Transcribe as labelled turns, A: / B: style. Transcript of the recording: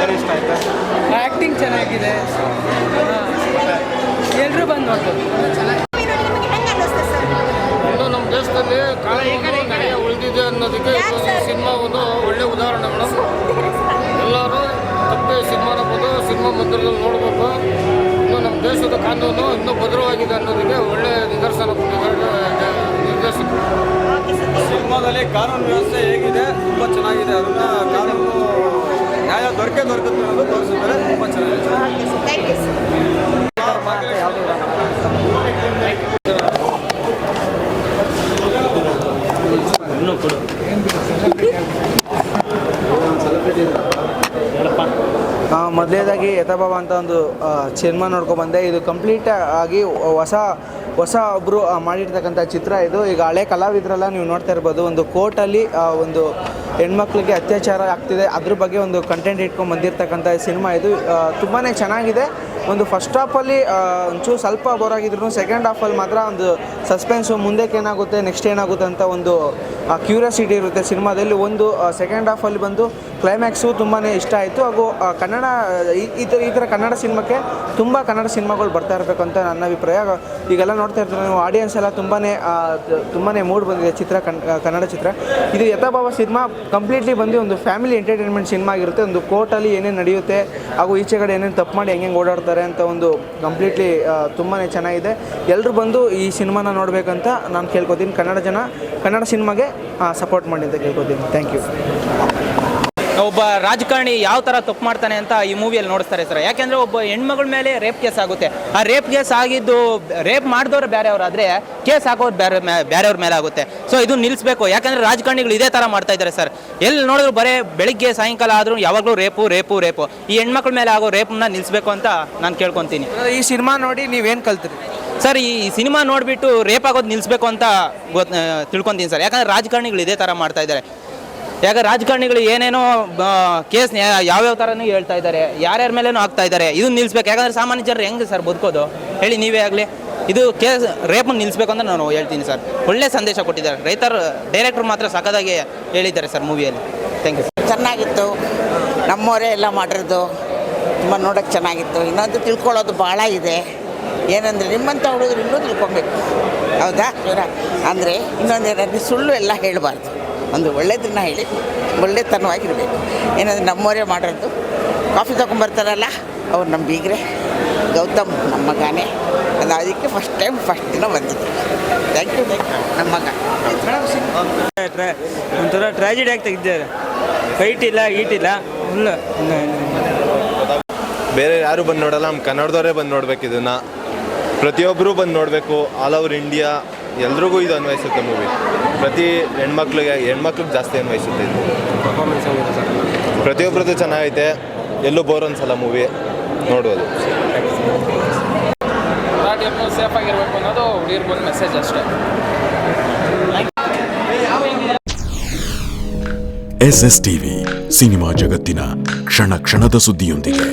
A: ಯಾರು ಇಷ್ಟ ಆಯ್ತಾ?
B: ಆ್ಯಕ್ಟಿಂಗ್ ಚೆನ್ನಾಗಿದೆ, ಎಲ್ಲರೂ ಬಂದು ನೋಡ್ಬೋದು.
C: ಇನ್ನು ನಮ್ಮ ದೇಶದಲ್ಲಿ ಕಾನೂನು ನ್ಯಾಯ ಉಳಿದಿದೆ ಅನ್ನೋದಕ್ಕೆ ಈ ಸಿನಿಮಾ ಒಂದು ಒಳ್ಳೆ ಉದಾಹರಣೆ ಮೇಡಮ್. ಎಲ್ಲರೂ ತಪ್ಪೇ ಸಿನಿಮಾನ ಬಂದು ಸಿನಿಮಾ ಮಂದಿರದಲ್ಲಿ ನೋಡಬೇಕು. ಇನ್ನು ನಮ್ಮ ದೇಶದ ಕಾನೂನು ಇನ್ನೂ ಭದ್ರವಾಗಿದೆ ಅನ್ನೋದಕ್ಕೆ ಒಳ್ಳೆ ನಿದರ್ಶನ ಕೊಟ್ಟಿದ್ದಾರೆ ನಿರ್ದೇಶಕರು.
A: ಸಿನಿಮಾದಲ್ಲಿ ಕಾನೂನು ವ್ಯವಸ್ಥೆ ಹೇಗಿದೆ, ತುಂಬ ಚೆನ್ನಾಗಿದೆ. ಅದನ್ನ ಕಾನೂನು ನ್ಯಾಯ ದೊರಕುತ್ತೆ ಅನ್ನೋದು ತೋರಿಸಿದ್ದಾರೆ. ತುಂಬ ಚೆನ್ನಾಗಿದೆ.
D: ಮೊದಲನೇದಾಗಿ ಯಥಾಭಾವ ಅಂತ ಒಂದು ಸಿನಿಮಾ ನೋಡ್ಕೊಬಂದೆ. ಇದು ಕಂಪ್ಲೀಟ್ ಆಗಿ ಹೊಸ ಒಬ್ಬರು ಮಾಡಿರ್ತಕ್ಕಂಥ ಚಿತ್ರ ಇದು. ಈಗ ಹಳೆ ಕಲಾವಿದರೆಲ್ಲ ನೀವು ನೋಡ್ತಾ ಇರ್ಬೋದು, ಒಂದು ಕೋರ್ಟಲ್ಲಿ ಒಂದು ಹೆಣ್ಮಕ್ಳಿಗೆ ಅತ್ಯಾಚಾರ ಆಗ್ತಿದೆ, ಅದ್ರ ಬಗ್ಗೆ ಒಂದು ಕಂಟೆಂಟ್ ಇಟ್ಕೊಂಡು ಬಂದಿರತಕ್ಕಂಥ ಸಿನಿಮಾ ಇದು. ತುಂಬಾ ಚೆನ್ನಾಗಿದೆ. ಒಂದು ಫಸ್ಟ್ ಹಾಫಲ್ಲಿ ಒಂಚೂರು ಸ್ವಲ್ಪ ಬೋರ್ ಆಗಿದ್ರು, ಸೆಕೆಂಡ್ ಹಾಫಲ್ಲಿ ಮಾತ್ರ ಒಂದು ಸಸ್ಪೆನ್ಸು, ಮುಂದಕ್ಕೆ ಏನಾಗುತ್ತೆ ನೆಕ್ಸ್ಟ್ ಏನಾಗುತ್ತೆ ಅಂತ ಒಂದು ಕ್ಯೂರಿಯಾಸಿಟಿ ಇರುತ್ತೆ ಸಿನಿಮಾದಲ್ಲಿ. ಒಂದು ಸೆಕೆಂಡ್ ಹಾಫಲ್ಲಿ ಬಂದು ಕ್ಲೈಮ್ಯಾಕ್ಸು ತುಂಬಾ ಇಷ್ಟ ಆಯಿತು. ಹಾಗೂ ಕನ್ನಡ ಈ ಥರ ಕನ್ನಡ ಸಿನಿಮಾಕ್ಕೆ ತುಂಬ ಕನ್ನಡ ಸಿನಿಮಾಗಳು ಬರ್ತಾ ಇರಬೇಕು ಅಂತ ನನ್ನ ಅಭಿಪ್ರಾಯ. ಈಗೆಲ್ಲ ನೋಡ್ತಾ ಇರ್ತಾರೆ ನೀವು, ಆಡಿಯನ್ಸ್ ಎಲ್ಲ ತುಂಬಾ ಮೂಡ್ ಬಂದಿದೆ ಕನ್ನಡ ಚಿತ್ರ. ಇದು ಯಥಾಭಾವ ಸಿನಿಮಾ ಕಂಪ್ಲೀಟ್ಲಿ ಬಂದು ಒಂದು ಫ್ಯಾಮಿಲಿ ಎಂಟರ್ಟೈನ್ಮೆಂಟ್ ಸಿನಿಮಾ ಆಗಿರುತ್ತೆ. ಒಂದು ಕೋರ್ಟಲ್ಲಿ ಏನೇನು ನಡೆಯುತ್ತೆ ಹಾಗೂ ಈಚೆ ಕಡೆ ಏನೇನು ತಪ್ಪು ಮಾಡಿ ಹೆಂಗೆ ಓಡಾಡ್ತಾರೆ ಅಂತ ಒಂದು ಕಂಪ್ಲೀಟ್ಲಿ ತುಂಬಾ ಚೆನ್ನಾಗಿದೆ. ಎಲ್ಲರೂ ಬಂದು ಈ ಸಿನಿಮಾನ ನೋಡಬೇಕಂತ ನಾನು ಕೇಳ್ಕೊತೀನಿ. ಕನ್ನಡ ಸಿನಿಮಾಗೆ ಸಪೋರ್ಟ್ ಮಾಡಿ ಅಂತ ಕೇಳ್ಕೊತೀನಿ. Thank you.
E: ಒಬ್ಬ ರಾಜಕಾರಣಿ ಯಾವ ಥರ ತಪ್ಪು ಮಾಡ್ತಾನೆ ಅಂತ ಈ ಮೂವಿಯಲ್ಲಿ ನೋಡಿಸ್ತಾರೆ ಸರ್. ಯಾಕೆಂದರೆ ಒಬ್ಬ ಹೆಣ್ಮಗಳ ಮೇಲೆ ರೇಪ್ ಕೇಸ್ ಆಗುತ್ತೆ. ಆ ರೇಪ್ ಕೇಸ್ ಆಗಿದ್ದು ರೇಪ್ ಮಾಡಿದವ್ರು ಬೇರೆಯವ್ರಾದರೆ ಕೇಸ್ ಹಾಕೋರು ಬೇರೆಯವ್ರ ಮೇಲೆ ಆಗುತ್ತೆ. ಸೊ ಇದು ನಿಲ್ಲಿಸಬೇಕು. ಯಾಕಂದರೆ ರಾಜಕಾರಣಿಗಳು ಇದೇ ಥರ ಮಾಡ್ತಾ ಇದ್ದಾರೆ ಸರ್. ಎಲ್ಲಿ ನೋಡಿದ್ರು ಬರೀ ಬೆಳಿಗ್ಗೆ ಸಾಯಂಕಾಲ ಆದರೂ ಯಾವಾಗಲೂ ರೇಪು. ಈ ಹೆಣ್ಮಕ್ಳ ಮೇಲೆ ಆಗೋ ರೇಪನ್ನ ನಿಲ್ಲಿಸಬೇಕು ಅಂತ ನಾನು ಕೇಳ್ಕೊತೀನಿ.
D: ಈ ಸಿನಿಮಾ ನೋಡಿ ನೀವೇನು ಕಲ್ತ್ರಿ
E: ಸರ್? ಈ ಸಿನಿಮಾ ನೋಡಿಬಿಟ್ಟು ರೇಪ್ ಆಗೋದು ನಿಲ್ಲಿಸಬೇಕು ಅಂತ ತಿಳ್ಕೊತೀನಿ ಸರ್. ಯಾಕಂದರೆ ರಾಜಕಾರಣಿಗಳು ಇದೇ ಥರ ಮಾಡ್ತಾ ಇದ್ದಾರೆ. ಯಾಕೆ ರಾಜಕಾರಣಿಗಳು ಏನೇನೋ ಕೇಸ್ ಯಾವ್ಯಾವ ಥರನೂ ಹೇಳ್ತಾ ಇದ್ದಾರೆ, ಯಾರ್ಯಾರ ಮೇಲೇನೂ ಆಗ್ತಾ ಇದ್ದಾರೆ. ಇದು ನಿಲ್ಲಿಸ್ಬೇಕು. ಯಾಕಂದರೆ ಸಾಮಾನ್ಯ ಜನರು ಹೆಂಗೆ ಸರ್ ಬದುಕೋದು ಹೇಳಿ ನೀವೇ ಆಗಲಿ. ಇದು ಕೇಸ್ ರೇಪನ್ನು ನಿಲ್ಲಿಸ್ಬೇಕು ಅಂತ ನಾನು ಹೇಳ್ತೀನಿ ಸರ್. ಒಳ್ಳೆ ಸಂದೇಶ ಕೊಟ್ಟಿದ್ದಾರೆ ಡೈರೆಕ್ಟ್ರು ಮಾತ್ರ ಸಖತ್ತಾಗಿ ಹೇಳಿದ್ದಾರೆ ಸರ್ ಮೂವಿಯಲ್ಲಿ. Thank you sir.
F: ಚೆನ್ನಾಗಿತ್ತು. ನಮ್ಮವರೇ ಎಲ್ಲ ಮಾಡಿರೋದು ತುಂಬ ನೋಡೋಕ್ಕೆ ಚೆನ್ನಾಗಿತ್ತು. ಇನ್ನೊಂದು ತಿಳ್ಕೊಳ್ಳೋದು ಭಾಳ ಇದೆ. ಏನಂದರೆ ನಿಮ್ಮಂಥ ಹುಡುಗರು ಇನ್ನೂ ತಿಳ್ಕೊಬೇಕು, ಹೌದಾ? ಅಂದರೆ ಇನ್ನೊಂದೇನಂದರೆ ಸುಳ್ಳು ಎಲ್ಲ ಹೇಳಬಾರ್ದು. ಒಂದು ಒಳ್ಳೆಯದನ್ನ ಹೇಳಿ ಒಳ್ಳೆತನವಾಗಿರಬೇಕು. ಏನಂದರೆ ನಮ್ಮವರೇ ಮಾಡಿರೋದು. ಕಾಫಿ ತೊಗೊಂಬರ್ತಾರಲ್ಲ ಅವ್ರು ನಮ್ಮ ಬೀಗ್ರೆ ಗೌತಮ್ ನಮ್ಮ ಮಗನೇ. ಅದಕ್ಕೆ ಫಸ್ಟ್ ದಿನ ಬಂದಿದ್ದೆ. ಥ್ಯಾಂಕ್ ಯು ನಮ್ಮ ಮಗ.
B: ಒಂಥರ ಟ್ರಾಜಿಡಿ ಆಗಿ ತೆಗೆದಿದ್ದಾರೆ. ಫೈಟ್ ಇಲ್ಲ, ಗೀಟಿಲ್ಲ, ಫುಲ್.
G: ಬೇರೆ ಯಾರು ಬಂದು ನೋಡಲ್ಲ, ನಮ್ಮ ಕನ್ನಡದವರೇ ಬಂದು ನೋಡ್ಬೇಕು. ಇದನ್ನು ಪ್ರತಿಯೊಬ್ಬರೂ ಬಂದು ನೋಡಬೇಕು. ಆಲ್ ಓವರ್ ಇಂಡಿಯಾ ಎಲ್ರಿಗೂ ಇದು ಅನ್ವಯಿಸುತ್ತೆ ಮೂವಿ. ಪ್ರತಿ ಹೆಣ್ಮಕ್ಳಿಗೆ ಜಾಸ್ತಿ ಅನ್ವಯಿಸುತ್ತೆ ಇದು. ಪ್ರತಿಯೊಬ್ಬರದ್ದು ಚೆನ್ನಾಗೈತೆ. ಎಲ್ಲೂ ಬೋರ್ ಅನ್ಸಲ್ಲ ಮೂವಿ ನೋಡೋದು.
C: ಸೇಫ್ ಆಗಿರ್ಬೇಕು ಅನ್ನೋದು ಹುಡುಗಿರ್ಗೊಂದು ಮೆಸೇಜ್ ಅಷ್ಟೇ.
H: SS TV ಸಿನಿಮಾ ಜಗತ್ತಿನ ಕ್ಷಣ ಕ್ಷಣದ ಸುದ್ದಿಯೊಂದಿಗೆ.